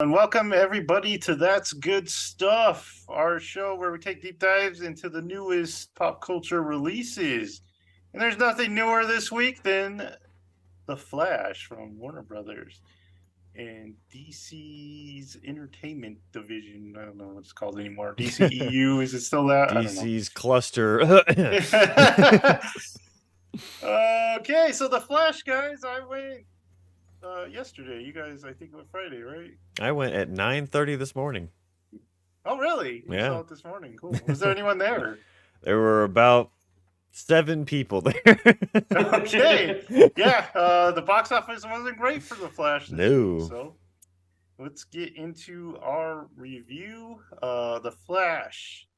And welcome everybody to That's Good Stuff, our show where we take deep dives into the newest pop culture releases. And there's nothing newer this week than The Flash from Warner Brothers and DC's entertainment division. I don't know what it's called anymore. DCEU, is it still that? I don't know. DC's cluster. Okay, so The Flash, guys, I went yesterday. You guys, I think, went Friday, right? I went at 9:30 this morning. Oh, really? You Yeah. saw it this morning. Cool. Was there anyone there? There were about 7 people there. Okay. Yeah. The box office wasn't great for The Flash this week, so let's get into our review. The Flash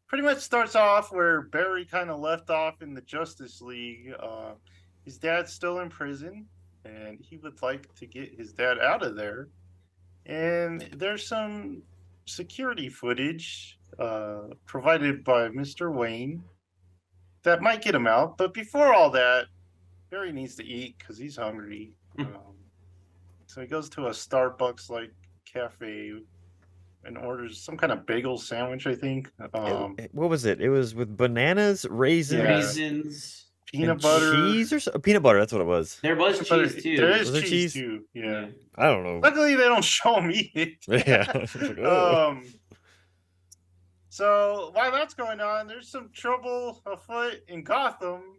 pretty much starts off where Barry kind of left off in the Justice League. His dad's still in prison, and he would like to get his dad out of there. And there's some security footage provided by Mr. Wayne that might get him out. But before all that, Barry needs to eat because he's hungry. So he goes to a Starbucks-like cafe and orders some kind of bagel sandwich, I think. What was it? It was with bananas, raisins, peanut butter, cheese, or peanut butter. That's what it was. There was cheese too. There is Was there cheese cheese? too. Yeah. I don't know. Luckily, they don't show him eat it. Yeah. So while that's going on, there's some trouble afoot in Gotham.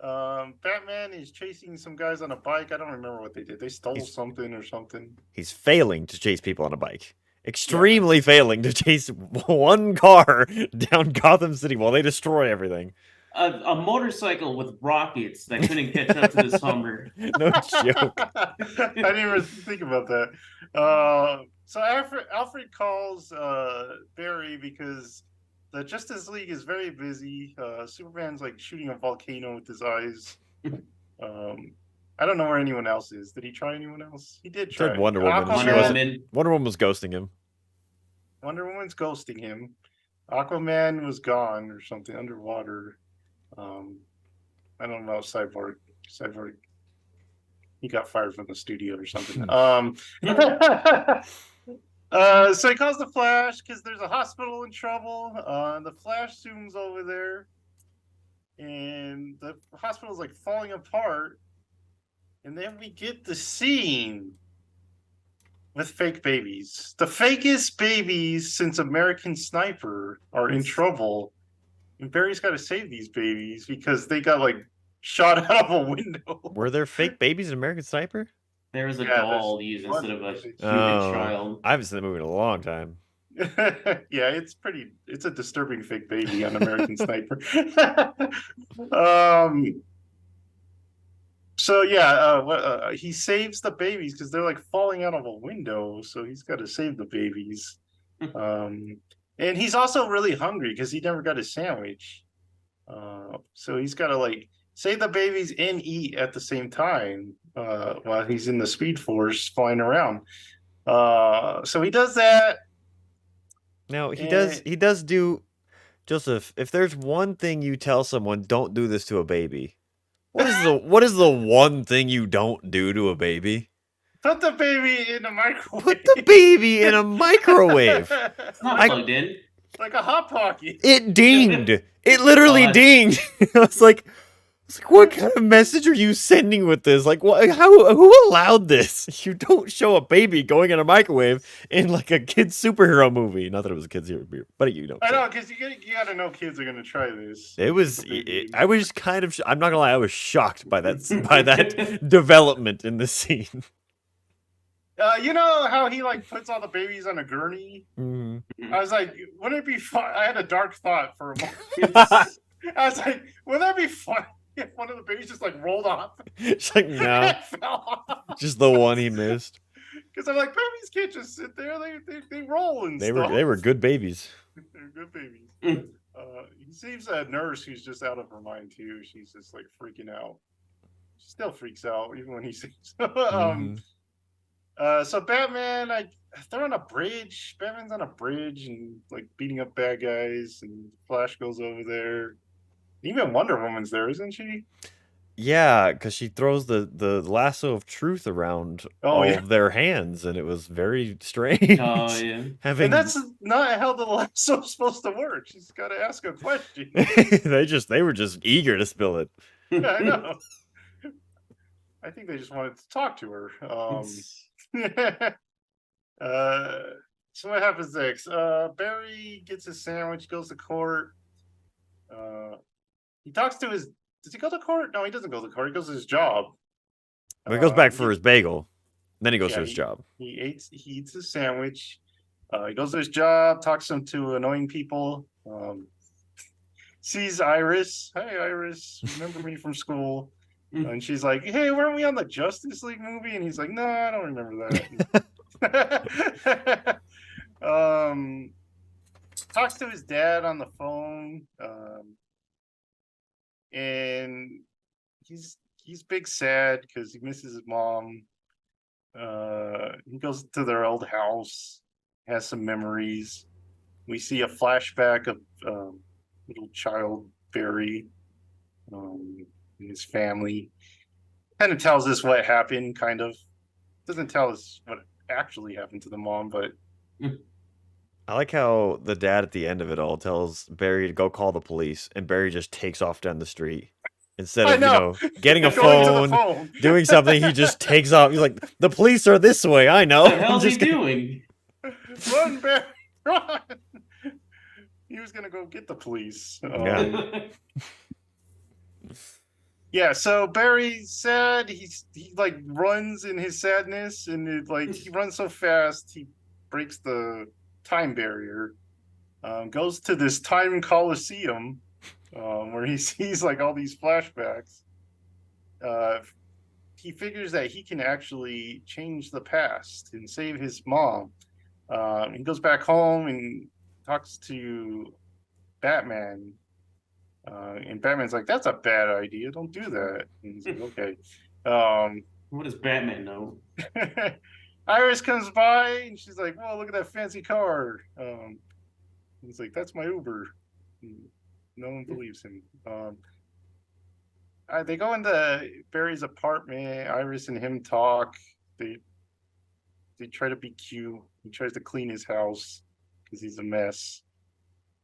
Batman is chasing some guys on a bike. I don't remember what they did. They stole something or something. He's failing to chase people on a bike. Extremely failing to chase one car down Gotham City while they destroy everything. A motorcycle with rockets that couldn't catch up to this Hummer. No joke. I didn't even think about that. So Alfred calls Barry because the Justice League is very busy. Superman's like shooting a volcano with his eyes. I don't know where anyone else is. Did he try anyone else? He did try. Wonder Woman. Wonder Woman was ghosting him. Wonder Woman's ghosting him. Aquaman was gone or something, underwater. I don't know, Cyborg, he got fired from the studio or something. So he calls the Flash because there's a hospital in trouble. The Flash zooms over there, and the hospital's like falling apart. And then we get the scene with fake babies. The fakest babies since American Sniper are in trouble. And Barry's got to save these babies because they got like shot out of a window. Were there fake babies in American Sniper? There was a doll used instead of a human child. I haven't seen the movie in a long time. Yeah, it's a disturbing fake baby on American Sniper. So yeah, he saves the babies because they're like falling out of a window. So he's got to save the babies. And he's also really hungry because he never got his sandwich. So he's got to like save the babies and eat at the same time while he's in the Speed Force flying around. So he does that. Now he does do, Joseph. If there's one thing you tell someone, don't do this to a baby. What is the one thing you don't do to a baby? Put the baby in a microwave. Put the baby in a microwave. It's not plugged in. Like a Hot Pocket. It dinged. It literally dinged. I was like, what kind of message are you sending with this? Like, what? Who allowed this? You don't show a baby going in a microwave in like a kid's superhero movie. Not that it was a kid's superhero, but you know. I know, because you gotta know kids are gonna try this. It was. I was kind of. I'm not gonna lie. I was shocked by that development in this scene. You know how he like puts all the babies on a gurney? Mm-hmm. I was like, wouldn't it be fun? I had a dark thought for a moment. I was like, wouldn't that be fun if one of the babies just like rolled off? It's like, no, fell off. Just the one he missed. Because I'm like, babies can't just sit there; they roll and stuff. They were good babies. They're good babies. He sees a nurse who's just out of her mind too. She's just like freaking out. She still freaks out even when he sees. So Batman, they're on a bridge. Batman's on a bridge and like beating up bad guys, and Flash goes over there. Even Wonder Woman's there, isn't she? Yeah, because she throws the lasso of truth around all of their hands, and it was very strange. Oh yeah. And that's not how the lasso's supposed to work. She's got to ask a question. they were just eager to spill it. Yeah, I know. I think they just wanted to talk to her. So what happens next? Barry gets his sandwich, goes to court. He talks to his. Does he go to court? No, he doesn't go to court. He goes to his job. But he goes back for his bagel. Then he goes to his job. He eats his sandwich. He goes to his job, talks to annoying people. Sees Iris. Hey, Iris, remember me from school? And she's like, hey, weren't we on the Justice League movie? And he's like, no, I don't remember that. Talks to his dad on the phone. And he's big sad because he misses his mom. He goes to their old house, has some memories. We see a flashback of little child Barry and his family. Kind of tells us what happened, kind of. Doesn't tell us what actually happened to the mom, but I like how the dad at the end of it all tells Barry to go call the police, and Barry just takes off down the street. Instead of, getting a phone, doing something, he just takes off. He's like, the police are this way, I know. What the hell's he doing? Run, Barry, run! He was going to go get the police. Yeah, so Barry's sad. He like runs in his sadness, and he runs so fast, he breaks the time barrier. Goes to this time coliseum where he sees like all these flashbacks. He figures that he can actually change the past and save his mom. He goes back home and talks to Batman. And Batman's like, that's a bad idea. Don't do that. And he's like, okay. What does Batman know? Iris comes by and she's like, "Whoa, look at that fancy car." He's like, "That's my Uber." No one believes him. They go into Barry's apartment. Iris and him talk. They try to be cute. He tries to clean his house because he's a mess.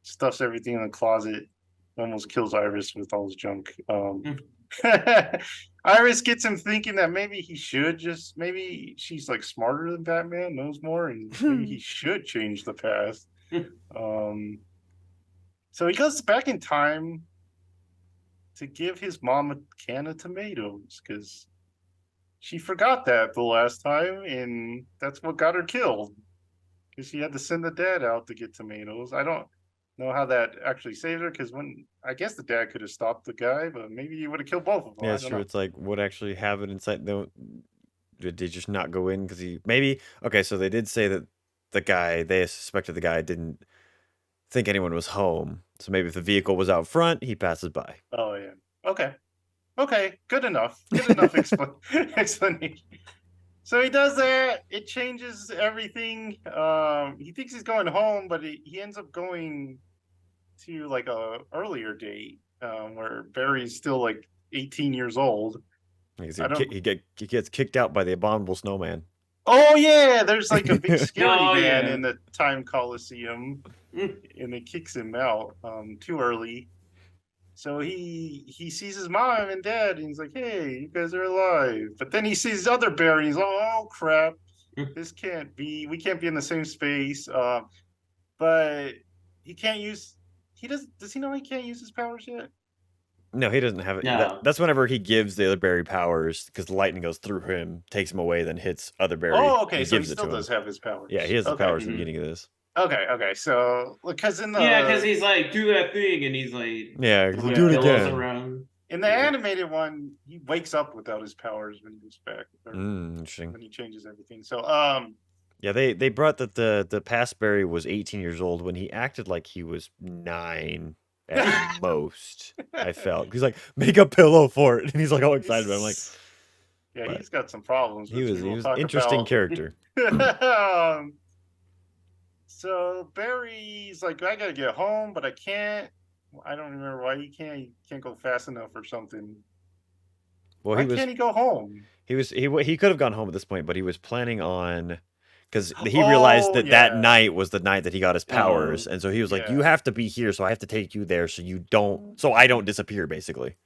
Stuffs everything in the closet. Almost kills Iris with all his junk. Iris gets him thinking that maybe she's like smarter than Batman, knows more, and maybe he should change the past. So he goes back in time to give his mom a can of tomatoes because she forgot that the last time, and that's what got her killed. Because she had to send the dad out to get tomatoes. I don't know how that actually saved her, because I guess the dad could have stopped the guy, but maybe he would have killed both of them. Yeah, it's true. It's like, what actually happened inside? Did they just not go in because okay, so they did say that they suspected the guy didn't think anyone was home, so maybe if the vehicle was out front, he passes by. Oh yeah, okay, good enough explanation. So he does that. It changes everything. He thinks he's going home, but he ends up going to like a earlier date where Barry's still like 18 years old. He gets kicked out by the abominable snowman. Oh yeah, there's like a big scary man in the time coliseum, and it kicks him out too early. So he sees his mom and dad, and he's like, "Hey, you guys are alive." But then he sees other Barry, and he's like, "Oh crap, this can't be. We can't be in the same space." But he can't use. Does he know he can't use his powers yet? No, he doesn't have it. No. That's whenever he gives the other Barry powers, because the lightning goes through him, takes him away, then hits other Barry. Oh, okay. So he still does have his powers. Yeah, he has the powers from the beginning of this. Okay. So because because he's like, do that thing, and he's like, do it again. Around. In the animated one, he wakes up without his powers when he goes back. Interesting. When he changes everything. So yeah, they brought that the past Barry was 18 years old when he acted like he was 9 at most. I felt he's like, make a pillow for it, and he's like all excited about it. I'm like, yeah, he's got some problems. He was an interesting character. So Barry's like, I gotta get home, but I can't. I don't remember why he can't. He can't go fast enough or something. Well, Why can't he go home? He could have gone home at this point, but he was planning on, because he realized that night was the night that he got his powers, and so he was like, "You have to be here, so I have to take you there, so I don't disappear," basically.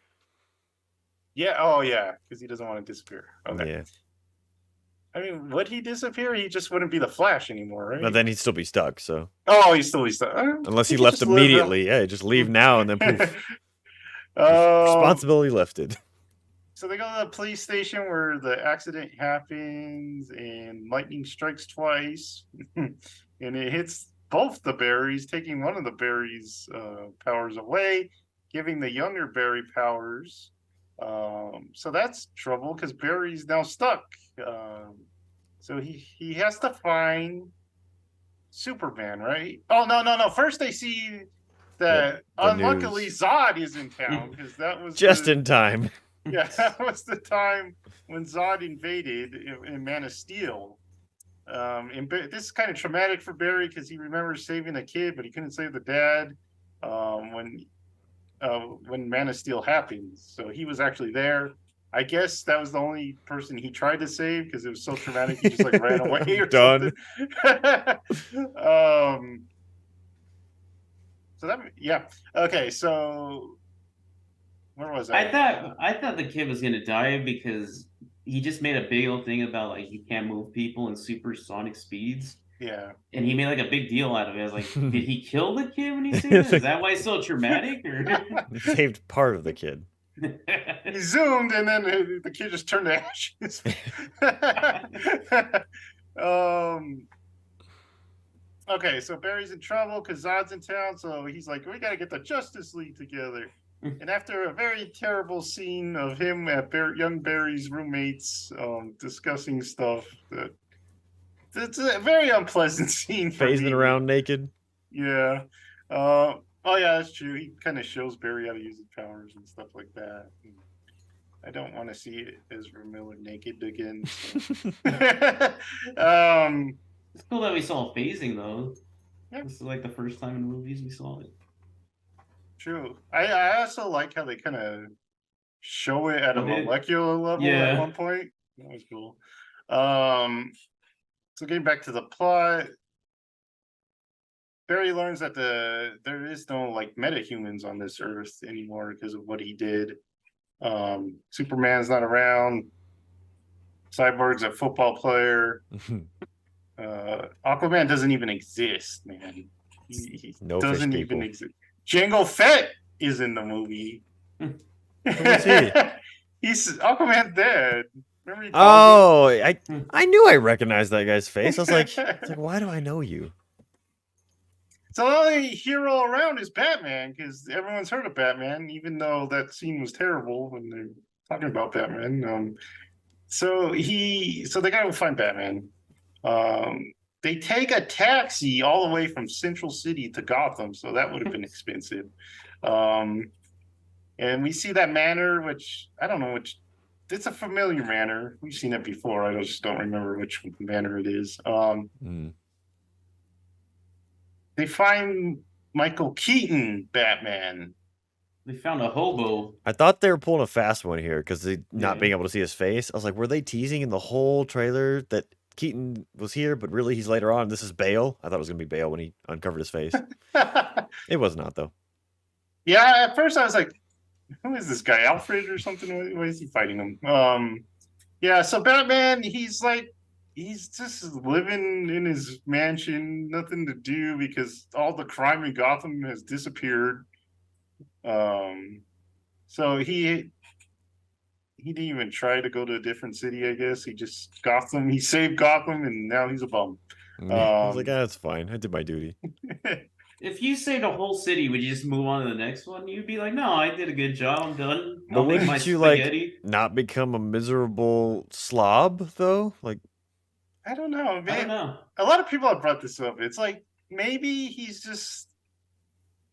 Yeah. Oh, yeah. Because he doesn't want to disappear. Okay. Yeah. I mean, would he disappear? He just wouldn't be the Flash anymore, right? But then he'd still be stuck. So. Oh, he's still stuck. Unless he left immediately. Yeah, just leave now and then poof. Responsibility lifted. So they go to the police station where the accident happens and lightning strikes twice. And it hits both the berries, taking one of the berries' powers away, giving the younger berry powers. So that's trouble because Barry's now stuck. So he has to find Superman, right? Oh, no. First they see that unluckily news. Zod is in town because that was just in time. Yeah, that was the time when Zod invaded in Man of Steel. And this is kind of traumatic for Barry because he remembers saving a kid, but he couldn't save the dad when Man of Steel happened. So he was actually there. I guess that was the only person he tried to save because it was so traumatic. He just ran away or something. So that, yeah. Okay, so where was I? I thought the kid was gonna die because he just made a big old thing about like he can't move people in supersonic speeds. Yeah. And he made like a big deal out of it. I was like, did he kill the kid when he saved it? Is that why it's so traumatic? Or he saved part of the kid. He zoomed and then the kid just turned to ashes. Okay, so Barry's in trouble because Zod's in town, so he's like, we gotta get the Justice League together. And after a very terrible scene of him at young Barry's roommates discussing stuff, it's a very unpleasant scene. Phasing around naked. Yeah. Oh yeah, that's true. He kind of shows Barry how to use his powers and stuff like that. And I don't want to see Ezra Miller naked again. So. It's cool that we saw phasing though. Yeah. This is like the first time in movies we saw it. True. I also like how they kind of show it at a molecular level at one point. That was cool. So getting back to the plot, Barry learns that there is no like metahumans on this earth anymore because of what he did. Superman's not around. Cyborg's a football player. Aquaman doesn't even exist, man. He doesn't even exist. Jango Fett is in the movie. Who is he? He's Aquaman's dead. I knew I recognized that guy's face. I was like, why do I know you? So the only hero around is Batman because everyone's heard of Batman, even though that scene was terrible when they're talking about Batman. So they gotta go find Batman. They take a taxi all the way from Central City to Gotham, so that would have been expensive. And we see that manor, which I don't know which. It's a familiar manor. We've seen it before. I just don't remember which manor it is. They find Michael Keaton Batman. They found a hobo. I thought they were pulling a fast one here because not being able to see his face. I was like, were they teasing in the whole trailer that Keaton was here, but really he's later on? This is Bale. I thought it was gonna be Bale when he uncovered his face. It was not though. Yeah, at first I was like, who is this guy? Alfred or something? Why is he fighting him? Yeah, so Batman, he's just living in his mansion, nothing to do because all the crime in Gotham has disappeared. So he didn't even try to go to a different city, I guess. He saved Gotham, and now he's a bum. I was like, that's fine. I did my duty. If you saved a whole city, would you just move on to the next one? You'd be like, no, I did a good job. I'm done. But wouldn't you spaghetti. Not become a miserable slob, though? Like, I don't know, man. I don't know. A lot of people have brought this up. It's like, maybe he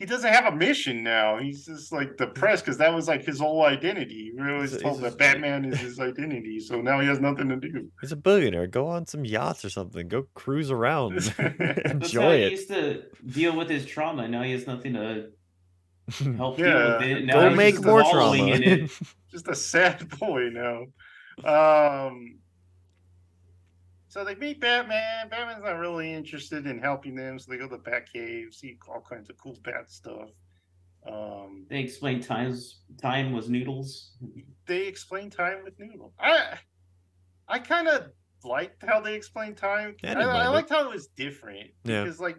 doesn't have a mission now. He's just like depressed because that was like his whole identity. We always told that Batman is his identity, so now he has nothing to do. He's a billionaire. Go on some yachts or something. Go cruise around. Enjoy it. He used to deal with his trauma. Now he has nothing to help deal with it. Now Go he's make just more wallowing trauma. in it. Just a sad boy now. So they meet Batman. Batman's not really interested in helping them, so they go to the Batcave, see all kinds of cool Bat stuff. They explain time was noodles. They explain time with Noodle. I kind of liked how they explained time. I liked how it was different. Because, like,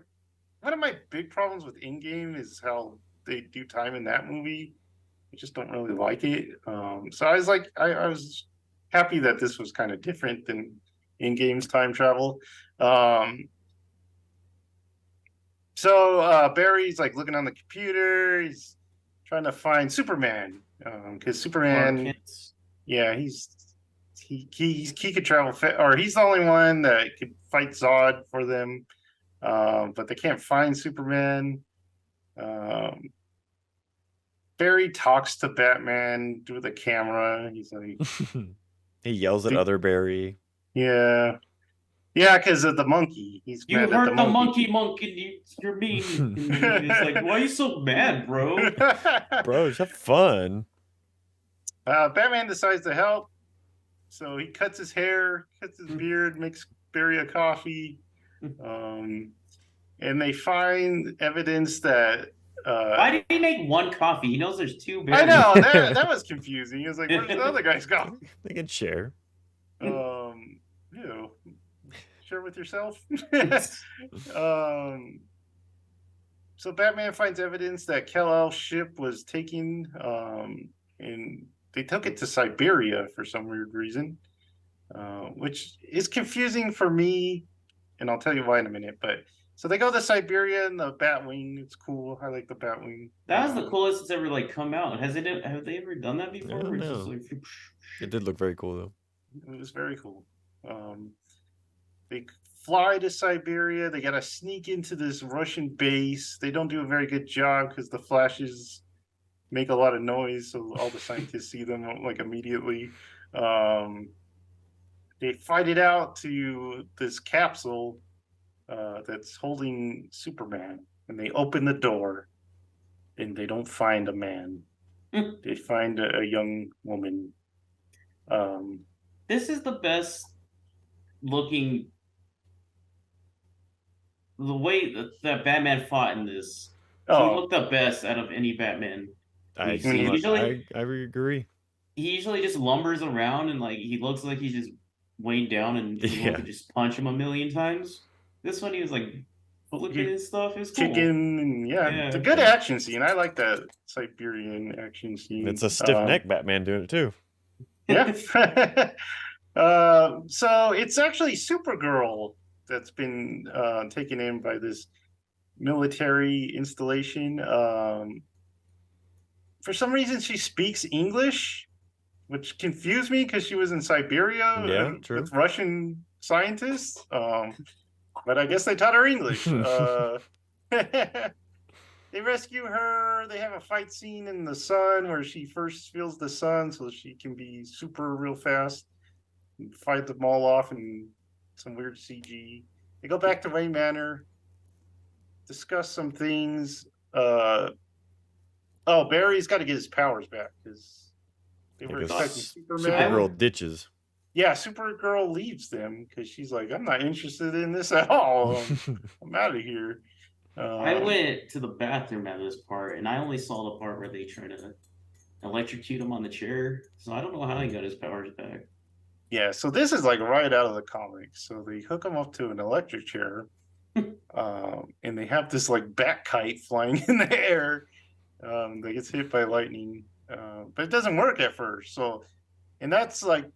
one of my big problems with Endgame is how they do time in that movie. I just don't really like it. So I was like, I was happy that this was kind of different than Endgame's time travel. So Barry's like looking on the computer. He's trying to find Superman because Superman, yeah, he could travel, or he's the only one that could fight Zod for them, but they can't find Superman. Barry talks to Batman through the camera. He's like, he yells at other Barry. Yeah. Yeah, because of the monkey. He's you mad hurt at the monkey. You're mean. It's like, why are you so mad, bro? Bro, just have fun. Batman decides to help, so he cuts his hair, cuts his beard, makes Barry a coffee, and they find evidence that. Why did he make one coffee? He knows there's two Barrys. I know that was confusing. He was like, "Where's the other guy's coffee?" They can share. Share with yourself. So Batman finds evidence that Kal-El's ship was taken, and they took it to Siberia for some weird reason, which is confusing for me, and I'll tell you why in a minute. But so they go to Siberia in the Batwing. It's cool. I like the Batwing. That was the coolest it's ever like come out. Have they ever done that before? It did look very cool though. It was very cool. They fly to Siberia. They got to sneak into this Russian base. They don't do a very good job because the flashes make a lot of noise, so all the scientists see them like immediately. They fight it out to this capsule that's holding Superman, and they open the door, and they don't find a man. They find a young woman. This is the best looking. The way that Batman fought in this, he looked the best out of any Batman. I agree. He usually just lumbers around and like he looks like he's just weighed down and people could just punch him a million times. This one he was like looking at his stuff. It was cool. Kicking, it's a good action scene. I like that Siberian action scene. It's a stiff neck Batman doing it too. Yeah. So it's actually Supergirl that's been taken in by this military installation. For some reason, she speaks English, which confused me because she was in Siberia with Russian scientists. But I guess they taught her English. They rescue her. They have a fight scene in the sun where she first feels the sun so she can be super real fast and fight them all off in some weird CG. They go back to Wayne Manor, discuss some things. Barry's got to get his powers back because they were expecting Superman. Supergirl ditches. Yeah, Supergirl leaves them because she's like, I'm not interested in this at all. I'm out of here. I went to the bathroom at this part, and I only saw the part where they try to electrocute him on the chair. So I don't know how he got his powers back. Yeah, so this is like right out of the comics. So they hook him up to an electric chair, and they have this like bat kite flying in the air that gets hit by lightning, but it doesn't work at first. So, and that's like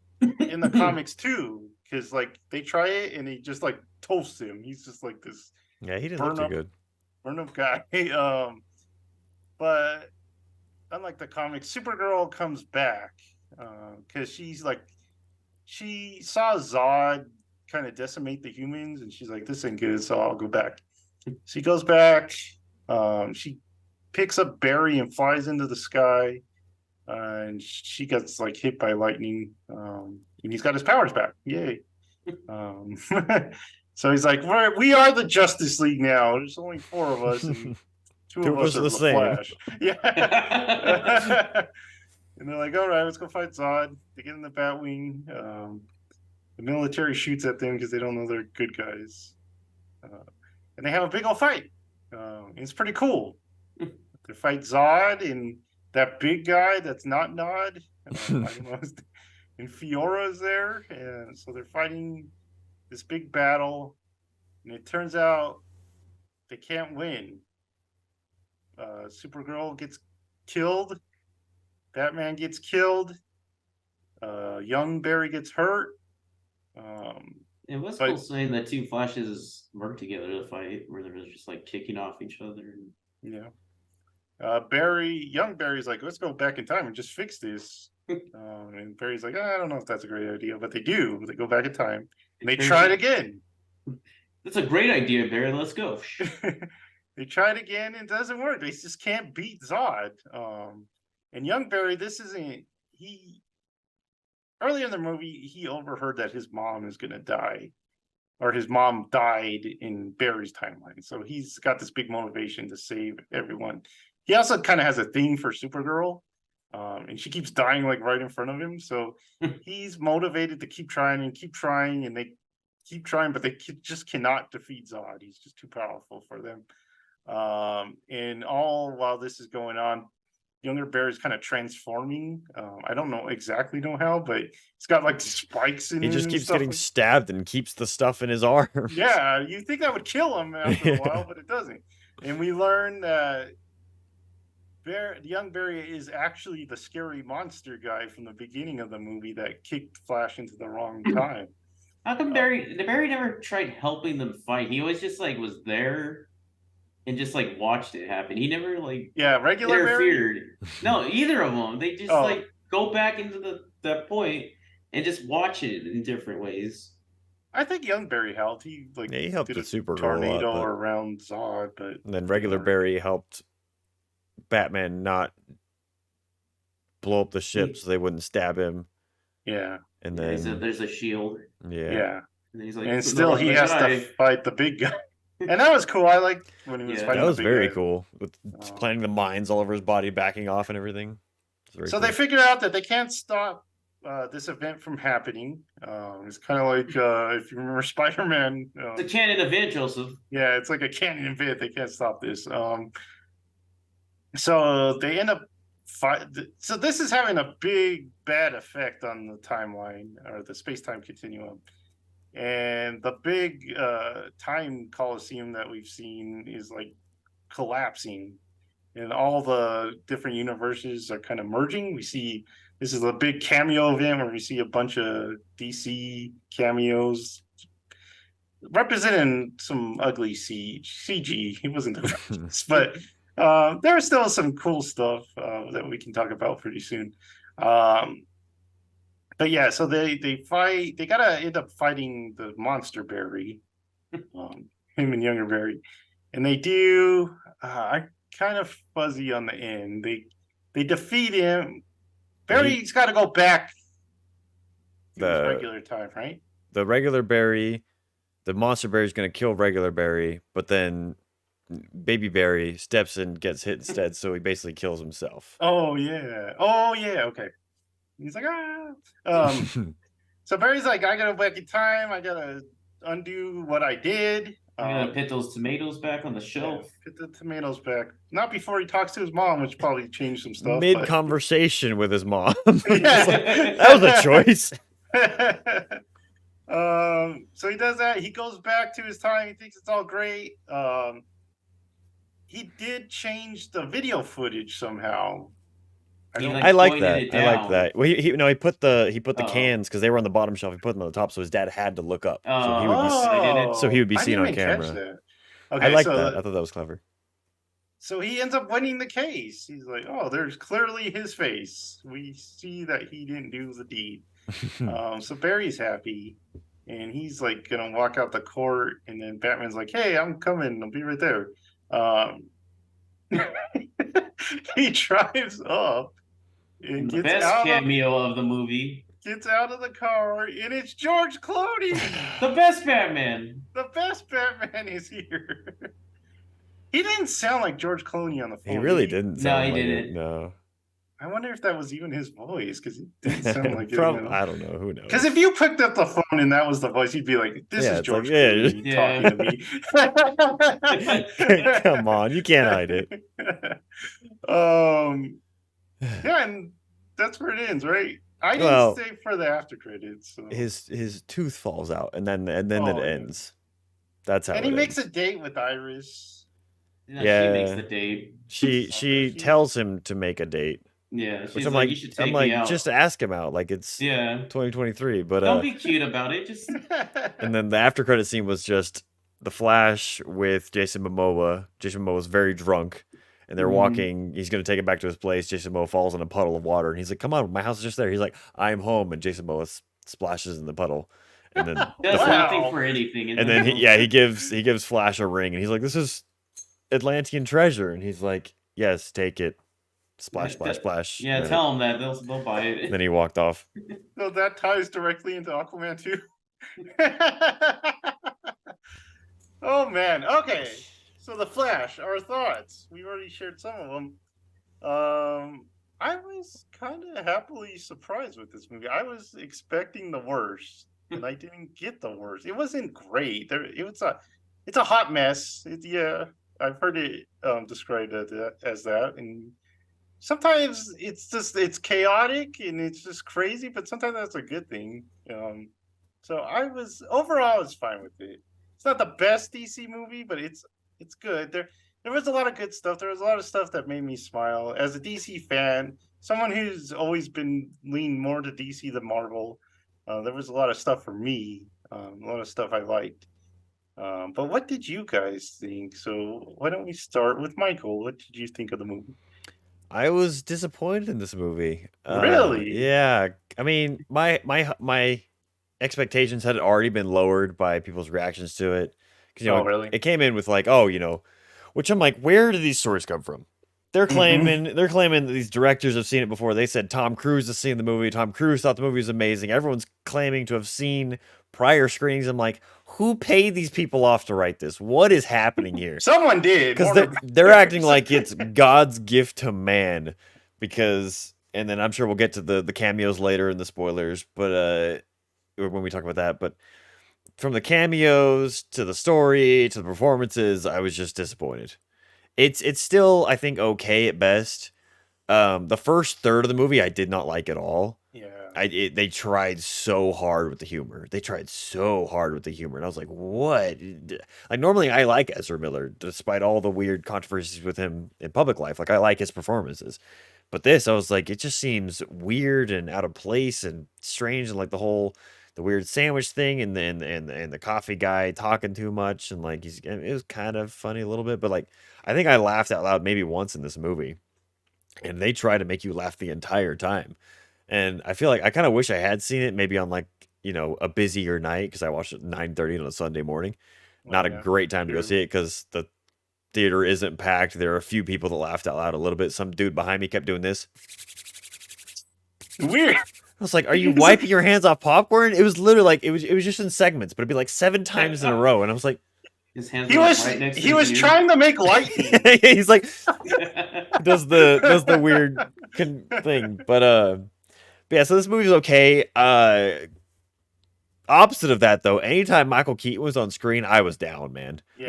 in the comics too, because like they try it and he just like toasts him. He's just like this. Yeah, he didn't look too good. Burn up guy. But unlike the comics, Supergirl comes back because she saw Zod kind of decimate the humans, and she's like, "This ain't good," so I'll go back. She goes back. She picks up Barry and flies into the sky, and she gets like hit by lightning. And he's got his powers back. Yay! So he's like, we are the Justice League now. There's only 4 of us. And two of us are the same. Flash. Yeah. And they're like, all right, let's go fight Zod. They get in the Batwing. The military shoots at them because they don't know they're good guys. And they have a big old fight. It's pretty cool. They fight Zod and that big guy that's not Nod. I don't know. And Fiora's there. And so they're fighting this big battle. And it turns out they can't win. Supergirl gets killed. Batman gets killed. Young Barry gets hurt. It was cool saying that two Flashes work together to fight, where they're just like kicking off each other. Yeah. Young Barry's like, let's go back in time and just fix this. And Barry's like, I don't know if that's a great idea, but they do. They go back in time and they try it again. That's a great idea, Barry. Let's go. They try it again and it doesn't work. They just can't beat Zod. And young Barry, earlier in the movie, he overheard that his mom is going to die, or his mom died in Barry's timeline. So he's got this big motivation to save everyone. He also kind of has a thing for Supergirl, and she keeps dying like right in front of him. So he's motivated to keep trying, and they keep trying, but they just cannot defeat Zod. He's just too powerful for them. And all while this is going on, younger Barry's kind of transforming. I don't exactly know how, but it's got like spikes in it. He just keeps getting stabbed and keeps the stuff in his arm. Yeah, you think that would kill him after a while, but it doesn't. And we learn that young Barry is actually the scary monster guy from the beginning of the movie that kicked Flash into the wrong time. How come Barry never tried helping them fight? He always just like was there and just like watched it happen. He never like regular interfered. Barry? No, either of them. They just like go back into that point and just watch it in different ways. I think young Barry helped. He helped did the Supergirl tornado a lot, around Zod, but and then regular Barry helped Batman not blow up the ship so they wouldn't stab him. Yeah. And then there's a shield. Yeah. And he's like, and still he has to fight the big guy. And that was cool. I liked when he was fighting. That was the big very guy. Cool. With planting the mines all over his body, backing off and everything. So they figure out that they can't stop this event from happening. It's kind of like if you remember Spider-Man. It's a canon event, Joseph. Yeah, it's like a canon event. They can't stop this. So they end up so this is having a big bad effect on the timeline or the space-time continuum. And the big time coliseum that we've seen is like collapsing, and all the different universes are kind of merging. We see this is a big cameo event where we see a bunch of DC cameos representing some ugly CG. It wasn't the best, but there was still some cool stuff that we can talk about pretty soon. But yeah, so they fight. They gotta end up fighting the monster Barry, him and younger Barry, and they do. I kind of fuzzy on the end. They defeat him. Barry's got to go back to his regular time, right? The regular Barry, the monster Barry's gonna kill regular Barry, but then Baby Barry steps in, gets hit instead, so he basically kills himself. Oh yeah. Okay. He's like, so Barry's like, I gotta go back in time. I gotta undo what I did. I gotta put those tomatoes back on the shelf. Put the tomatoes back. Not before he talks to his mom, which probably changed some stuff. Mid-conversation with his mom. That was a choice. So he does that. He goes back to his time. He thinks it's all great. He did change the video footage somehow. I like that. Well, he put the cans because they were on the bottom shelf. He put them on the top, so his dad had to look up. So he would be seen on camera. Okay, I like that. I thought that was clever. So he ends up winning the case. He's like, oh, there's clearly his face. We see that he didn't do the deed. So Barry's happy, and he's like gonna walk out the court, and then Batman's like, hey, I'm coming. I'll be right there. He drives up and the best cameo of the movie. Gets out of the car, and it's George Clooney. The best Batman. The best Batman is here. He didn't sound like George Clooney on the phone. He really didn't sound he like didn't. it. No. I wonder if that was even his voice, because it didn't sound like it. I don't know. Who knows? Because if you picked up the phone and that was the voice, you'd be like, "This is George Clooney talking to me." Come on, you can't hide it. Yeah, and that's where it ends, right? I didn't stay for the after credits. So. His tooth falls out, and then it ends. That's how. And he makes a date with Iris. Yeah, she makes the date. She tells him to make a date. Yeah, which I'm like, you should take me out. Just ask him out, like it's 2023. But don't be cute about it. Just. And then the after credit scene was just the Flash with Jason Momoa. Jason Momoa was very drunk, and they're walking. He's gonna take it back to his place. Jason Momoa falls in a puddle of water, and he's like, "Come on, my house is just there." He's like, "I'm home," and Jason Momoa splashes in the puddle. And then does nothing for anything. And then he gives Flash a ring, and he's like, "This is Atlantean treasure," and he's like, "Yes, take it." Splash, splash, splash. Yeah, tell them that they'll buy it. And then he walked off. So that ties directly into Aquaman 2. Oh man. Okay. So the Flash, our thoughts. We already shared some of them. I was kind of happily surprised with this movie. I was expecting the worst, and I didn't get the worst. It wasn't great. It's a hot mess. I've heard it described as that, and sometimes it's chaotic and it's just crazy, but sometimes that's a good thing. So overall I was fine with it. It's not the best DC movie, but it's good. There was a lot of good stuff. There was a lot of stuff that made me smile. As a DC fan, someone who's always been leaned more to DC than Marvel, there was a lot of stuff for me. A lot of stuff I liked. But what did you guys think? So why don't we start with Michael? What did you think of the movie? I was disappointed in this movie. Really? Yeah. I mean, my expectations had already been lowered by people's reactions to it. Because really? It came in with like, which I'm like, where did these stories come from? They're claiming that these directors have seen it before. They said Tom Cruise has seen the movie. Tom Cruise thought the movie was amazing. Everyone's claiming to have seen prior screenings. I'm like, who paid these people off to write this? What is happening here? Someone did. Because they're acting like it's God's gift to man. And then I'm sure we'll get to the cameos later in the spoilers, but when we talk about that. But from the cameos to the story to the performances, I was just disappointed. It's still, I think, okay at best. The first third of the movie I did not like at all. Yeah. They tried so hard with the humor. And I was like, what? Like, normally I like Ezra Miller, despite all the weird controversies with him in public life. Like, I like his performances. But this, I was like, it just seems weird and out of place and strange, and like the weird sandwich thing and the coffee guy talking too much, and like it was kind of funny a little bit, but like I think I laughed out loud maybe once in this movie. And they try to make you laugh the entire time. And I feel like I kind of wish I had seen it maybe on like, a busier night, because I watched it at 9:30 on a Sunday morning. Not a great time to go see it because the theater isn't packed. There are a few people that laughed out loud a little bit. Some dude behind me kept doing this. Weird. I was like, are you wiping your hands off popcorn? It was literally like, it was just in segments, but it'd be like 7 times in a row. And I was like, his hands he was trying to make lightning. He's like, does the weird thing. But yeah, so this movie's okay. Opposite of that, though, anytime Michael Keaton was on screen, I was down, man. Yeah.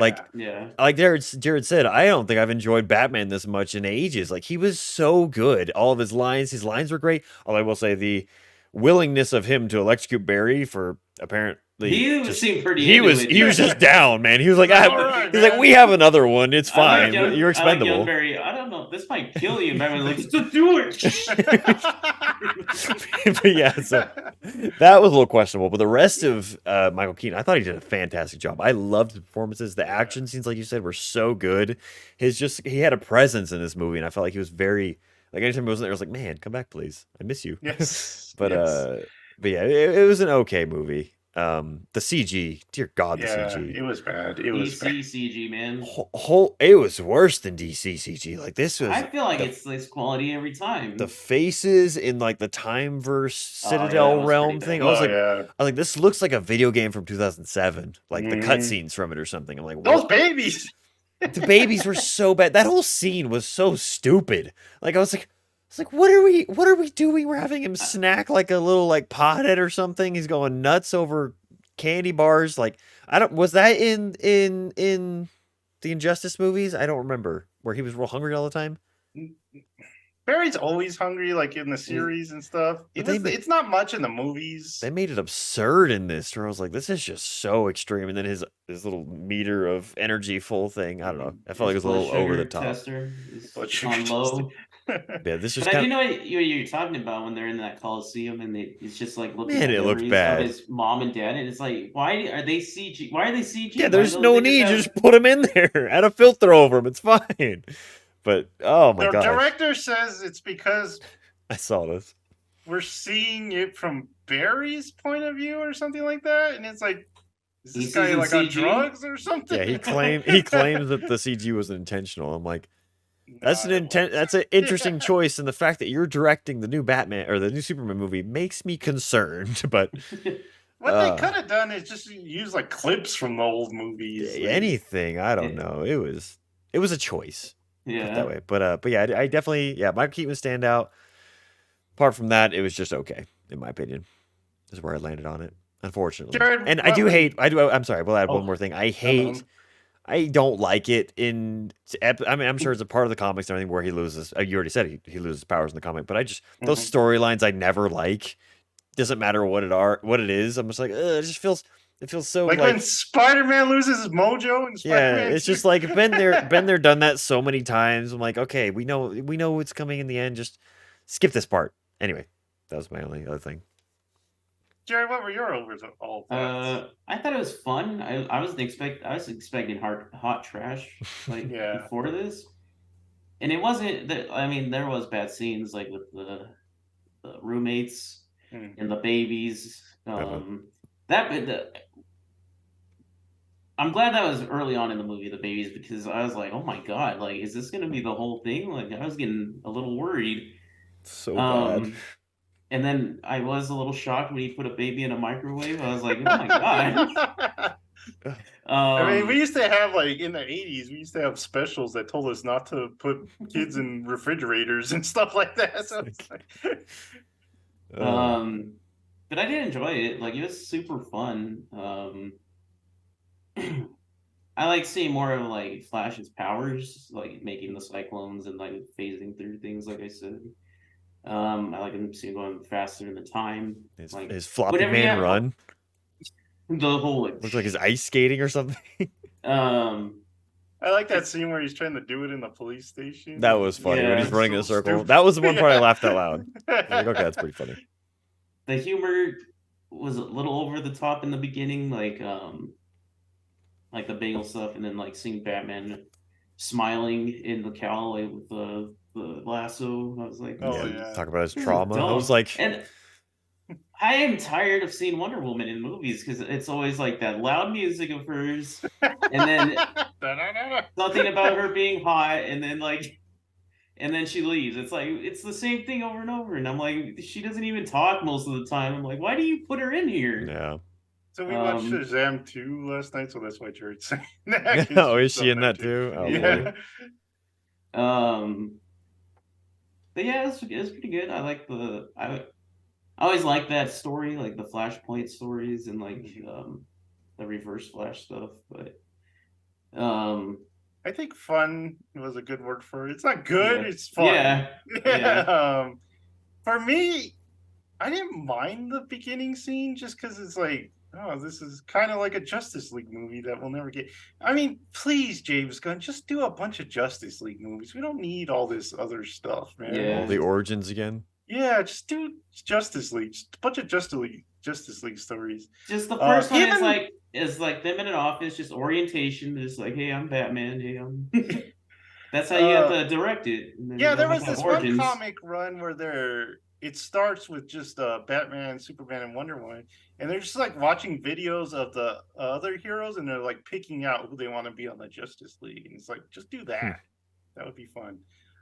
Like Jared said, I don't think I've enjoyed Batman this much in ages. Like, he was so good. All of his lines were great. Although I will say the willingness of him to electrocute Barry for apparently seemed pretty. He was just down, man. He was like, like, we have another one. It's fine. You're expendable. I don't know. This might kill you. Batman's like, just do it. But yeah, so that was a little questionable. But the rest of Michael Keaton, I thought he did a fantastic job. I loved the performances. The action scenes, like you said, were so good. He had a presence in this movie, and I felt like he was very, like, anytime he wasn't there, I was like, man, come back, please. I miss you. Yes. But yeah, it was an okay movie. The CG, dear God, the CG. It was bad. It was DC CG, man. It was worse than DC CG. Like, this was. I feel like it's this quality every time. The faces in like the Timeverse Citadel realm thing. I was like, this looks like a video game from 2007. Like the cutscenes from it or something. I'm like, those babies. The babies were so bad. That whole scene was so stupid. Like I was like, what are we doing? We're having him snack like a little like pothead or something. He's going nuts over candy bars. Like was that in the Injustice movies? I don't remember where he was real hungry all the time. Barry's always hungry, like in the series and stuff. It's not much in the movies. They made it absurd in this, where I was like, this is just so extreme. And then his little meter of energy full thing, I don't know. I felt like it was a little over the top. Tester on low. Yeah, this just. But I do know what you're talking about when they're in that Coliseum and it's just like looking at it looked bad. Of his mom and dad, and it's like, why are they CG? Why are they CG? Yeah, there's no need. Just put them in there. Add a filter over them. It's fine. But oh my god, the director says it's because I saw this. We're seeing it from Barry's point of view or something like that, and it's like, is this guy like on drugs or something? Yeah, he claims that the CG was intentional. I'm like, that's that's an interesting choice, and the fact that you're directing the new Batman or the new Superman movie makes me concerned. But what they could have done is just use like clips from the old movies. Anything, I don't know. It was a choice. Yeah, that way. But yeah, I definitely Michael Keaton was standout. Apart from that, it was just okay, in my opinion. Is where I landed on it, unfortunately. Jared, and I'm sorry. We'll add one more thing. I don't like it in. I mean, I'm sure it's a part of the comics and everything where he loses. You already said he loses powers in the comic, but I just those storylines I never like. Doesn't matter what it is. I'm just like, it just feels. It feels so like when Spider-Man loses his mojo and Spider-Man. Yeah, it's just like been there, done that so many times. I'm like, okay, we know what's coming in the end. Just skip this part. Anyway, that was my only other thing. Jerry, what were your overall thoughts? I thought it was fun. I was expecting hot trash like before this, and it wasn't. I mean, there was bad scenes like with the roommates and the babies. I'm glad that was early on in the movie, the babies, because I was like, oh my god, like, is this gonna be the whole thing? Like, I was getting a little worried. So bad. And then I was a little shocked when he put a baby in a microwave. I was like, oh my god. I mean, we used to have, like, in the 80s, we used to have specials that told us not to put kids in refrigerators and stuff like that. So it's like... But I did enjoy it. Like, it was super fun. I like seeing more of like Flash's powers, like making the cyclones and like phasing through things. Like I said, I like him seeing going faster in the time. His floppy man run. The whole looks like he's ice skating or something. I like that scene where he's trying to do it in the police station. That was funny when he's running in a circle. Stupid. That was the one part I laughed out loud. Like, okay, that's pretty funny. The humor was a little over the top in the beginning, like the bagel stuff, and then like seeing Batman smiling in the Callaway with the lasso. I was like, talk about his trauma. I was like, and I am tired of seeing Wonder Woman in movies because it's always like that loud music of hers, and then something about her being hot, and then she leaves. It's like it's the same thing over and over, and I'm like, she doesn't even talk most of the time. I'm like, why do you put her in here? Yeah. So we watched Shazam 2 last night, so that's why Jared's saying that. Oh, is she in that too? Oh, yeah. Boy. But yeah, it was pretty good. I like I always like that story, like the Flashpoint stories and like the Reverse Flash stuff. But I think fun was a good word for it. It's not good, it's fun. Yeah. For me, I didn't mind the beginning scene just because it's like, oh, this is kind of like a Justice League movie that we'll never get. I mean, please, James Gunn, just do a bunch of Justice League movies. We don't need all this other stuff, man. Yeah. All the origins again. Yeah, just do Justice League. Just a bunch of Justice League stories. Just the first one is like them in an office, just orientation. Just like, hey, I'm Batman. Hey, I'm. That's how you have to direct it. Yeah, there was this one comic run where it starts with just Batman, Superman, and Wonder Woman, and they're just like watching videos of the other heroes, and they're like picking out who they want to be on the Justice League, and it's like, just do that. That would be fun.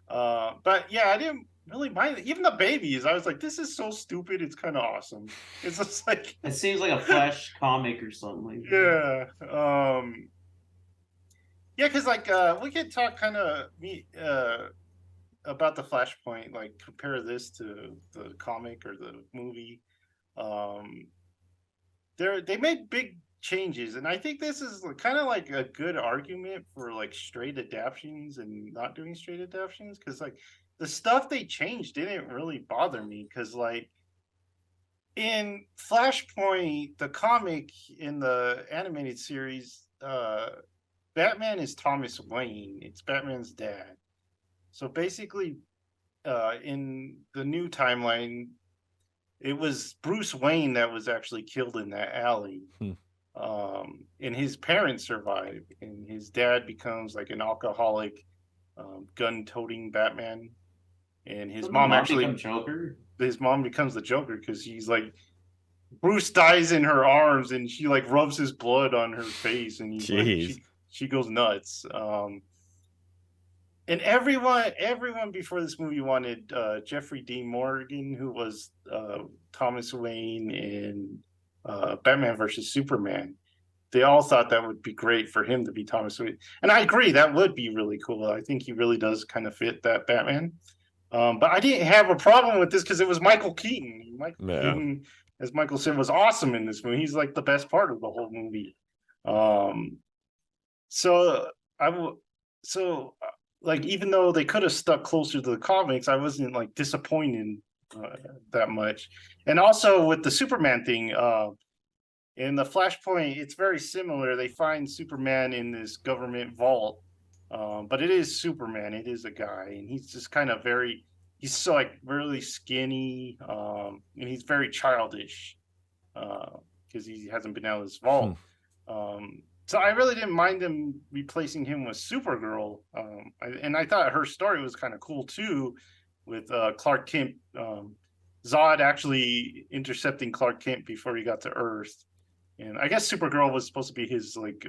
But yeah, I didn't really mind it. Even the babies, I was like, this is so stupid, it's kind of awesome. It's just like it seems like a Flash comic or something. Yeah. Yeah, because like we could talk kind of about the Flashpoint, like compare this to the comic or the movie. Um, they made big changes, and I think this is kind of like a good argument for like straight adaptions and not doing straight adaptions, because like the stuff they changed didn't really bother me, because like in Flashpoint, the comic in the animated series, Batman is Thomas Wayne. It's Batman's dad. So basically, in the new timeline, it was Bruce Wayne that was actually killed in that alley. And his parents survive, and his dad becomes like an alcoholic, gun-toting Batman. And his Doesn't the mom mom actually, become Joker? his mom becomes the Joker because she's like, Bruce dies in her arms, and she like rubs his blood on her face, and he's like, Jeez. she goes nuts. And everyone before this movie wanted Jeffrey Dean Morgan, who was Thomas Wayne in Batman versus Superman. They all thought that would be great for him to be Thomas Wayne, and I agree that would be really cool. I think he really does kind of fit that Batman. But I didn't have a problem with this because it was Michael Keaton. Keaton, as Michael said, was awesome in this movie. He's like the best part of the whole movie. So I will. So like, even though they could have stuck closer to the comics, I wasn't like disappointed that much. And also with the Superman thing, in the Flashpoint, it's very similar. They find Superman in this government vault, but it is Superman. It is a guy, and he's just kind of he's so like really skinny, and he's very childish because he hasn't been out of his vault. So I really didn't mind them replacing him with Supergirl, and I thought her story was kind of cool too, with Clark Kent, Zod actually intercepting Clark Kent before he got to Earth, and I guess Supergirl was supposed to be his like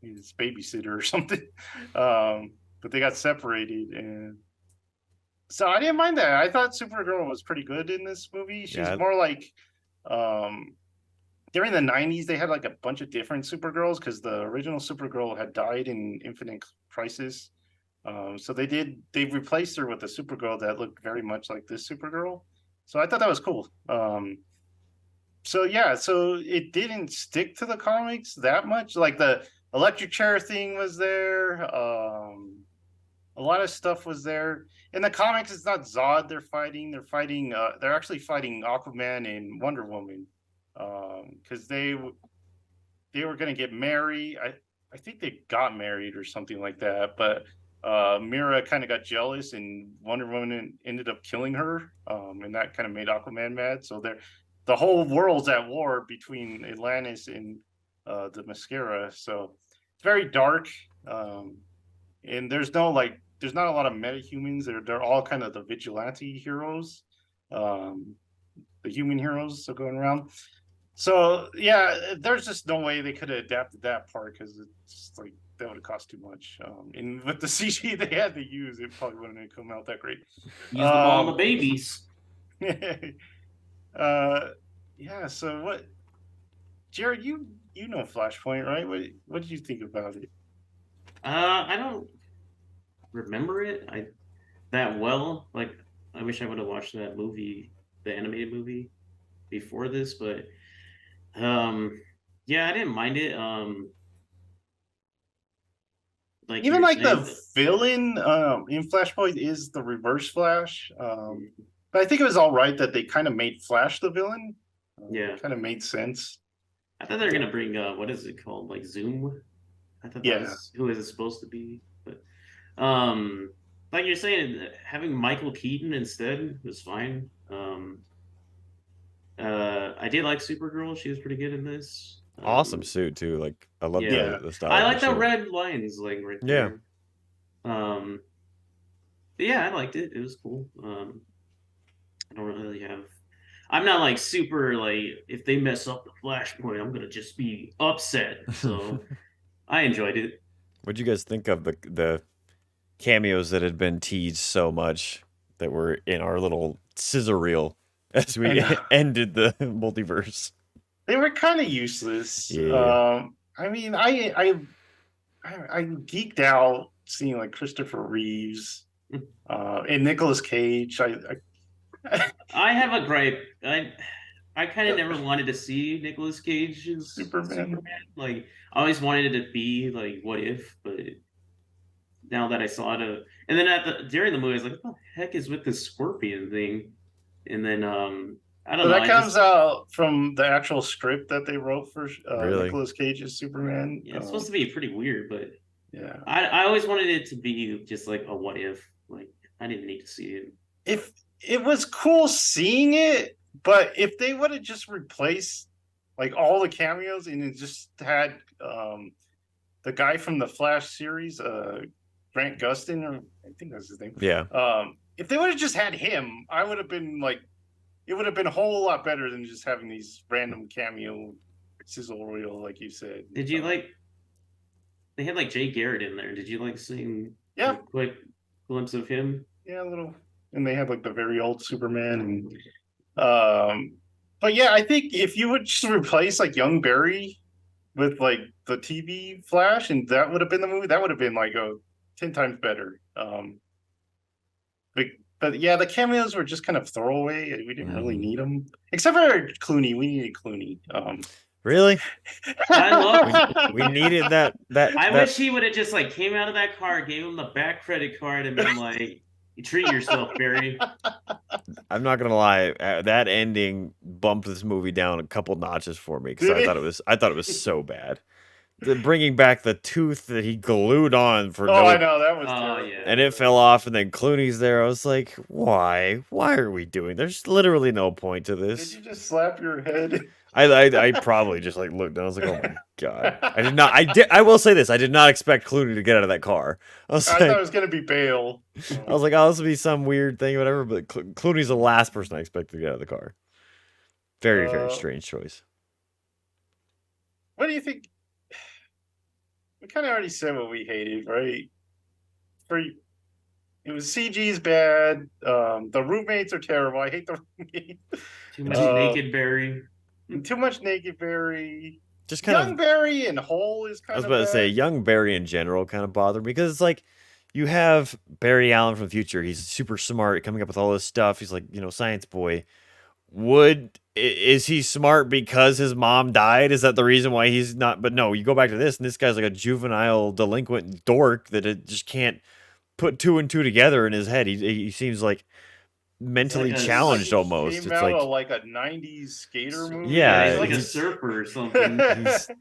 his babysitter or something, but they got separated, and so I didn't mind that. I thought Supergirl was pretty good in this movie. She's more like during the 90s, they had like a bunch of different Supergirls because the original Supergirl had died in Infinite Crisis. So they replaced her with a Supergirl that looked very much like this Supergirl. So I thought that was cool. So yeah, so it didn't stick to the comics that much. Like the electric chair thing was there. A lot of stuff was there. In the comics, it's not Zod they're fighting. They're actually fighting Aquaman and Wonder Woman. Because they were going to get married. I think they got married or something like that, but Mira kind of got jealous, and Wonder Woman ended up killing her, and that kind of made Aquaman mad. So the whole world's at war between Atlantis and the Mascara. So it's very dark, and there's not a lot of metahumans. They're all kind of the vigilante heroes, the human heroes, so going around. So yeah, there's just no way they could have adapted that part because it's like that would have cost too much. And with the CG they had to use, it probably wouldn't have come out that great. Use them all the babies. Yeah. So what, Jared? You know Flashpoint, right? What did you think about it? I don't remember it that well. Like, I wish I would have watched that movie, the animated movie, before this, but. Yeah, I didn't mind it. Like even like the villain in Flashpoint is the Reverse Flash. But I think it was all right that they kind of made Flash the villain. Yeah, kind of made sense. I thought they were gonna bring what is it called, like Zoom? I thought that was who is it supposed to be, but like you're saying, having Michael Keaton instead was fine. I did like Supergirl. She was pretty good in this. Awesome suit too. Like I love the style. I like the red lines, like right there. Yeah, I liked it. It was cool. I don't really have. I'm not like super like if they mess up the Flashpoint, I'm gonna just be upset. So I enjoyed it. What'd you guys think of the cameos that had been teased so much that were in our little scissor reel as we ended the multiverse? They were kind of useless. Yeah. I mean, I I geeked out seeing like Christopher Reeves and Nicolas Cage. I have a gripe. I kind of never wanted to see Nicolas Cage's Superman. Like, I always wanted it to be like, what if? But now that I saw it, and then during the movie, I was like, what the heck is with this scorpion thing? And then I don't So know. that comes out from the actual script that they wrote for Really? Nicolas Cage's Superman. Yeah, it's supposed to be pretty weird, but yeah, I always wanted it to be just like a what if. Like, I didn't need to see it. if it was cool seeing it, but if they would have just replaced like all the cameos and it just had the guy from the Flash series, Grant Gustin, or I think that's his name. Yeah. If they would have just had him, I would have been like, it would have been a whole lot better than just having these random cameo sizzle reel, like you said. Did you like? They had like Jay Garrett in there. Did you like seeing? Yeah. A quick glimpse of him. Yeah, a little. And they had like the very old Superman, and but yeah, I think if you would just replace like young Barry with like the TV Flash, and that would have been the movie, that would have been like 10 times better. But yeah, the cameos were just kind of throwaway. We didn't really need them, except for Clooney. We needed Clooney. Really? I we needed that. I wish he would have just like came out of that car, gave him the back credit card, and been like, "You treat yourself, Barry." I'm not gonna lie, that ending bumped this movie down a couple notches for me because I thought it was so bad. Bringing back the tooth that he glued on for I know that was terrible. Yeah. And it fell off, and then Clooney's there. I was like, why are we doing? There's literally no point to this. Did you just slap your head? I probably just like looked down. I was like, oh my god. I will say this, I did not expect Clooney to get out of that car. I thought it was gonna be Bale. I was like, oh, this will be some weird thing or whatever, but Clooney's the last person I expected to get out of the car. Very strange choice. What do you think? We kind of already said what we hated, right? It was CG's bad. The roommates are terrible. I hate the roommates. Too much naked Barry. Too much naked Barry. Just kind young Barry and Hole is kind of. I was about to say young Barry in general kind of bothered me because it's like you have Barry Allen from the future. He's super smart, coming up with all this stuff. He's like, science boy. Is he smart because his mom died? Is that the reason why he's not? But no, you go back to this, and this guy's like a juvenile delinquent dork that it just can't put two and two together in his head. He seems like mentally challenged almost. It's like a 90s skater movie. Yeah, he's like a surfer or something.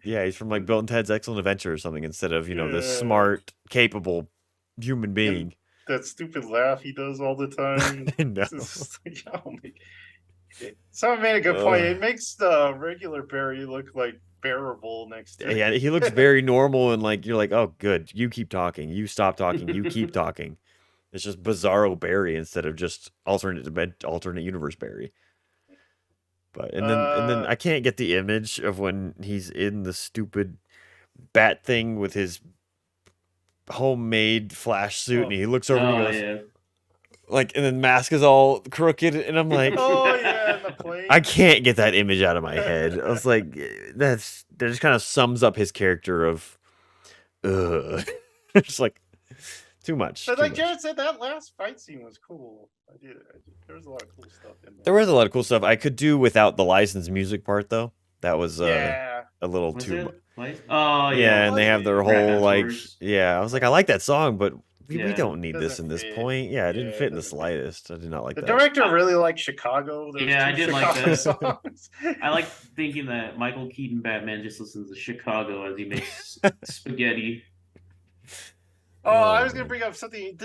He's from like Bill and Ted's Excellent Adventure or something instead of this smart, capable human being. And that stupid laugh he does all the time. I know. Someone made a good point. It makes the regular Barry look like bearable next to him. Yeah, he looks very normal, and like you're like, oh, good. You keep talking. You stop talking. You keep talking. It's just Bizarro Barry instead of just alternate universe Barry. But and then I can't get the image of when he's in the stupid bat thing with his homemade Flash suit, and he looks over and goes, like, and then mask is all crooked, and I'm like, the plane. I can't get that image out of my head. I was like, that just kind of sums up his character of, just like too much. But like Jared said, that last fight scene was cool. There was a lot of cool stuff in there. There was a lot of cool stuff. I could do without the licensed music part though. That was a little too. Yeah, and they have their whole like, I was like, I like that song, but. We don't need this in this point. Yeah, it didn't fit in the slightest. I did not like that. The director really liked Chicago. I did like that. Songs. I like thinking that Michael Keaton Batman just listens to Chicago as he makes spaghetti. I was gonna bring up something.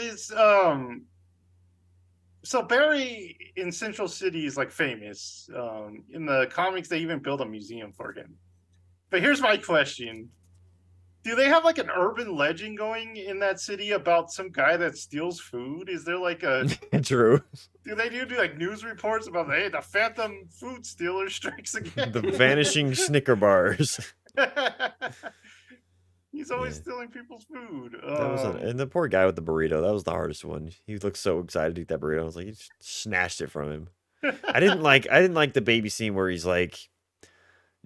So Barry in Central City is like famous. In the comics, they even build a museum for him. But here's my question. Do they have like an urban legend going in that city about some guy that steals food? Is there like a true? Do they do like news reports about the Phantom Food Stealer strikes again? The vanishing Snicker bars. He's always stealing people's food. And the poor guy with the burrito, that was the hardest one. He looked so excited to eat that burrito. I was like, he just snatched it from him. I didn't like the baby scene where he's like,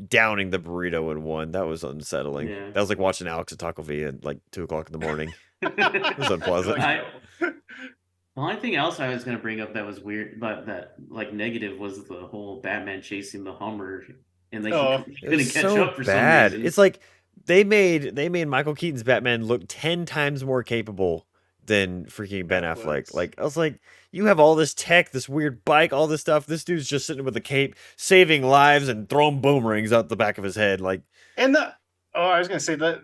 downing the burrito in one. That was unsettling. Yeah. That was like watching Alex at Taco V at like 2:00 in the morning. It was unpleasant. The only thing else I was gonna bring up that was weird, but that like negative was the whole Batman chasing the Hummer, and like he couldn't catch up for some reason. It's like they made Michael Keaton's Batman look 10 times more capable than freaking Ben Affleck. Like I was like, you have all this tech, this weird bike, all this stuff. This dude's just sitting with a cape, saving lives and throwing boomerangs out the back of his head. Like, and I was gonna say that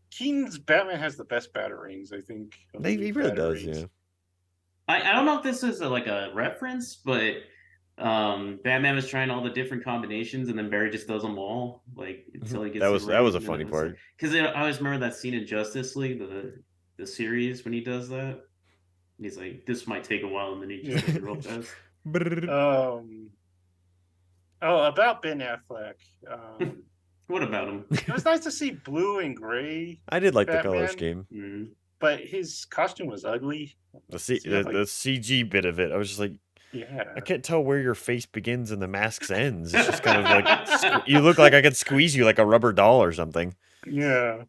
Keaton's Batman has the best batarangs. I think he really does. Yeah. I don't know if this is like a reference, but Batman was trying all the different combinations, and then Barry just does them all like until he gets. That was a funny part. Because I always remember that scene in Justice League, the series, when he does that. He's like, "This might take a while," and then he just does it real fast. About Ben Affleck. What about him? It was nice to see blue and gray. I did like Batman, the color scheme, but his costume was ugly. The CG bit of it, I was just like, yeah, I can't tell where your face begins and the mask ends. It's just kind of like you look like I could squeeze you like a rubber doll or something. Yeah.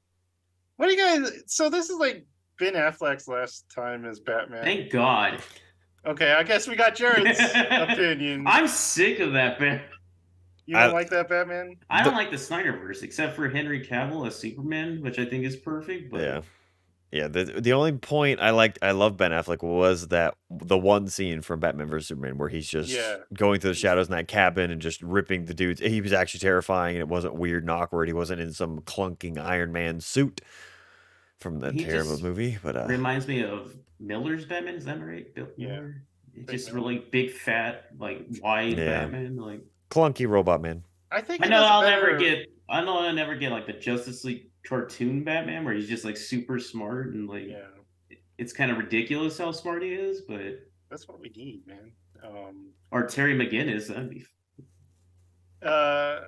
What do you guys? So this is like Ben Affleck's last time as Batman. Thank God. Okay, I guess we got Jared's opinion. I'm sick of that Batman. You don't like that Batman? I don't like the Snyderverse, except for Henry Cavill as Superman, which I think is perfect. But yeah. The only point I love Ben Affleck was that the one scene from Batman vs Superman where he's just going through the shadows in that cabin and just ripping the dudes. He was actually terrifying, and it wasn't weird and awkward. He wasn't in some clunking Iron Man suit from that terrible movie. But reminds me of Miller's Batman. Is that right? Bill Miller? Just really big, fat, like wide Batman, like clunky robot man. I know I'll never get like the Justice League cartoon Batman where he's just like super smart and like it's kind of ridiculous how smart he is, but that's what we need, man. Or Terry McGinnis, that'd be. I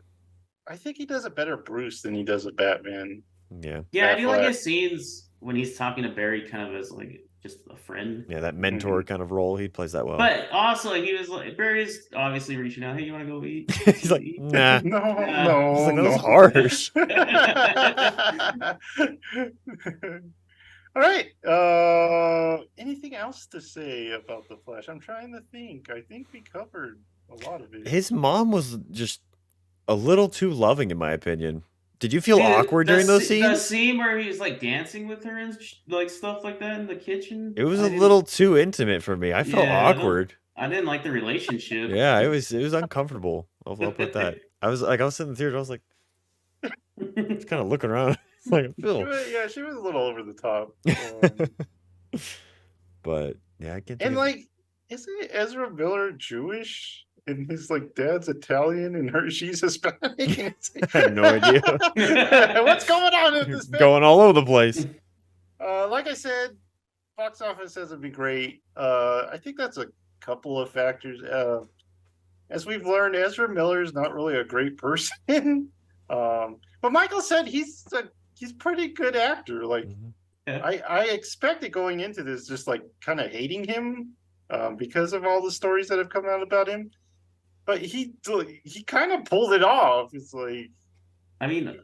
think he does a better Bruce than he does a Batman. Yeah, I do like his scenes when he's talking to Barry, kind of as like just a friend. Yeah, that mentor kind of role. He plays that well. But also, like, he was like, Barry's obviously reaching out. Hey, you want to go eat? He's like, nah. No. He's like, that was harsh. All right. Anything else to say about the Flash? I'm trying to think. I think we covered a lot of it. His mom was just a little too loving, in my opinion. Did you feel awkward during those scenes? The scene where he was like dancing with her and like stuff like that in the kitchen. It was a little too intimate for me. I felt awkward. I didn't like the relationship. Yeah, it was uncomfortable. I'll put that. I was sitting in the theater. I was like, just kind of looking around. Like, Phil. She was a little over the top. But yeah, I can't. And like, isn't Ezra Miller Jewish? And his like dad's Italian and she's Hispanic. I have no idea. What's going on in this film? Going all over the place. Like I said, box office hasn't been great. I think that's a couple of factors. As we've learned, Ezra Miller is not really a great person. But Michael said he's pretty good actor. Like I expected going into this just like kind of hating him because of all the stories that have come out about him. But he kind of pulled it off. It's like, I mean,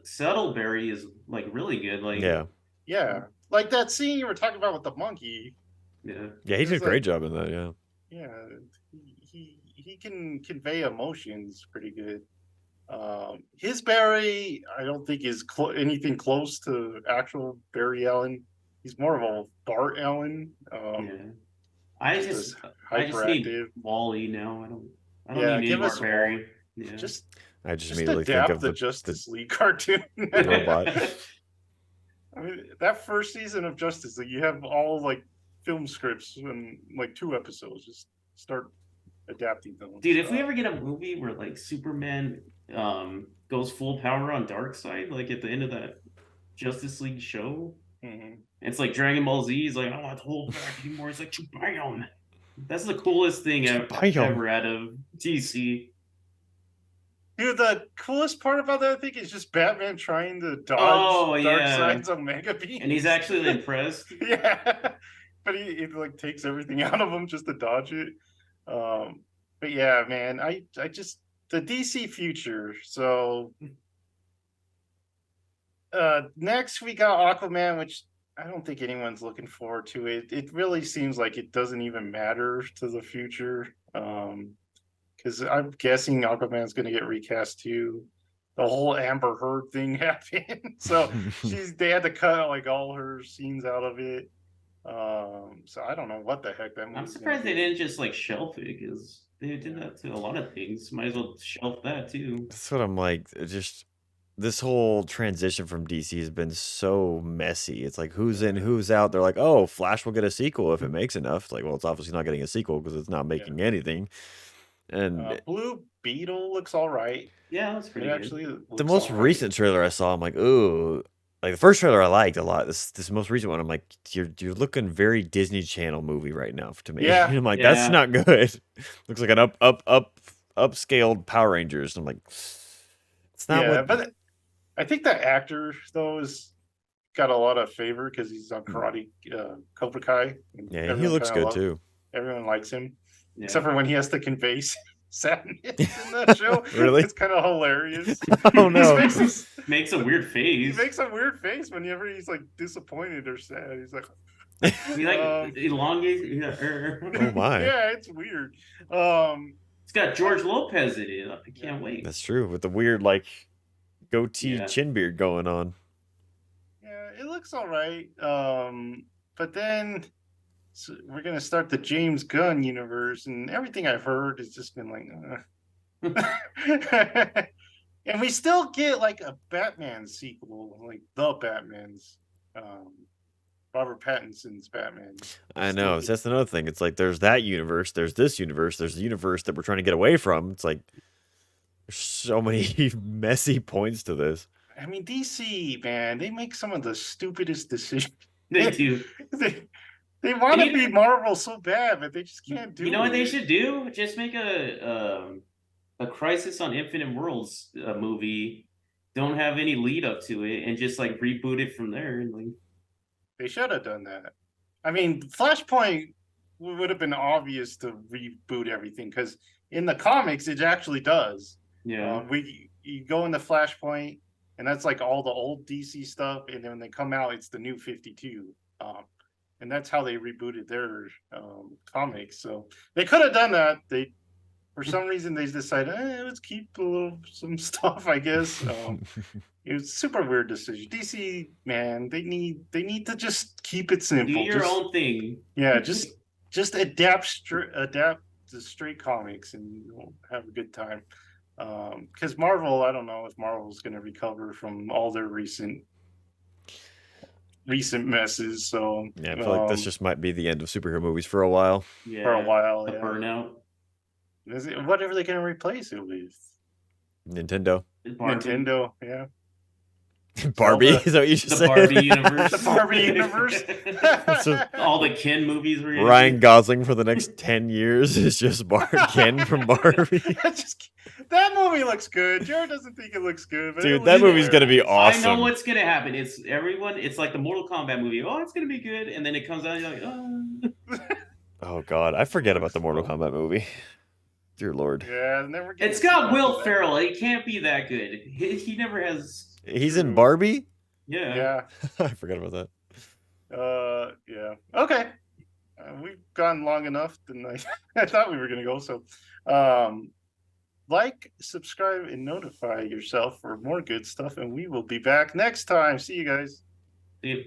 Barry is like really good. Like, yeah, like that scene you were talking about with the monkey. Yeah, he did a great job in that. Yeah, he can convey emotions pretty good. His Barry, I don't think is anything close to actual Barry Allen. He's more of a Bart Allen. I just need Wally now. I don't need more Barry. Yeah. I just immediately think of the Justice League cartoon robot. I mean, that first season of Justice League, you have all like film scripts in like 2 episodes. Just start adapting them. Dude, if we ever get a movie where like Superman goes full power on Darkseid, like at the end of that Justice League show, it's like Dragon Ball Z. He's like, I don't want to hold back anymore. It's like, bam. That's the coolest thing ever out of DC. Dude, the coolest part about that, I think, is just Batman trying to dodge Darkseid's Omega Beam. And he's actually impressed. But he like takes everything out of him just to dodge it. But yeah, man, I just the DC future. So next we got Aquaman, which I don't think anyone's looking forward to it. It really seems like it doesn't even matter to the future. Because I'm guessing Aquaman's going to get recast too. The whole Amber Heard thing happened, so they had to cut like all her scenes out of it. So I don't know what the heck that. I'm surprised they didn't just like shelf it, because they did that to a lot of things. Might as well shelf that too. That's what I'm like. Just this whole transition from DC has been so messy. It's like who's in, who's out. They're like, oh, Flash will get a sequel if it makes enough. It's like, well, it's obviously not getting a sequel because it's not making anything. And Blue Beetle looks all right. Yeah, that's pretty good. The most recent trailer I saw, I'm like, ooh. Like the first trailer I liked a lot. This most recent one, I'm like, you're looking very Disney Channel movie right now to me. Yeah. I'm like, that's not good. Looks like an upscaled Power Rangers. I'm like, it's not. Yeah, but I think that actor though is got a lot of favor because he's on Cobra Kai. Yeah, he looks good too. Everyone likes him, except for when he has to convey sadness in that show. Really? It's kind of hilarious. Oh no! Makes a weird face. He makes a weird face whenever he's like disappointed or sad. He's like, he like elongated. Oh my! Yeah, it's weird. It's got George Lopez in it. I can't wait. That's true, with the weird like goatee chin beard going on. Yeah, it looks all right. But then we're gonna start the James Gunn universe, and everything I've heard has just been like, and we still get like a Batman sequel, like the Batman's, Robert Pattinson's Batman. I know. That's another thing. It's like there's that universe, there's this universe, there's the universe that we're trying to get away from. It's like there's so many messy points to this. I mean, DC, man, they make some of the stupidest decisions. They do. They want to be Marvel so bad, but they just can't do it. You know what they should do? Just make a Crisis on Infinite Worlds movie. Don't have any lead up to it, and just like reboot it from there. Like, they should have done that. I mean, Flashpoint would have been obvious to reboot everything because in the comics it actually does. Yeah. You go into Flashpoint, and that's like all the old DC stuff, and then when they come out, it's the new 52. And that's how they rebooted their comics. So they could have done that. For some reason, they decided, let's keep some stuff, I guess. It was a super weird decision. DC, man, they need to just keep it simple. Do your own thing. Yeah, just adapt the straight comics, and you'll have a good time. Because Marvel, I don't know if Marvel's going to recover from all their recent messes. So yeah, I feel like this just might be the end of superhero movies for a while. Yeah, for a while. The burnout. Whatever they can replace it with. Nintendo. Nintendo, yeah. Barbie, is that what you just said? Barbie universe. The Barbie universe. All the Ken movies were Ryan Gosling for the next 10 years is just Ken from Barbie. That movie looks good. Jared doesn't think it looks good. But dude, that movie's going to be awesome. I know what's going to happen. It's like the Mortal Kombat movie. Oh, it's going to be good. And then it comes out and you're like, oh. Oh, God. I forget about the Mortal Kombat movie. Dear Lord. Yeah, it's got Will Ferrell. He can't be that good. He never has. He's in Barbie? Yeah. I forgot about that. Yeah. Okay. We've gone long enough than I thought we were going to go. So, like, subscribe, and notify yourself for more good stuff. And we will be back next time. See you guys. See you.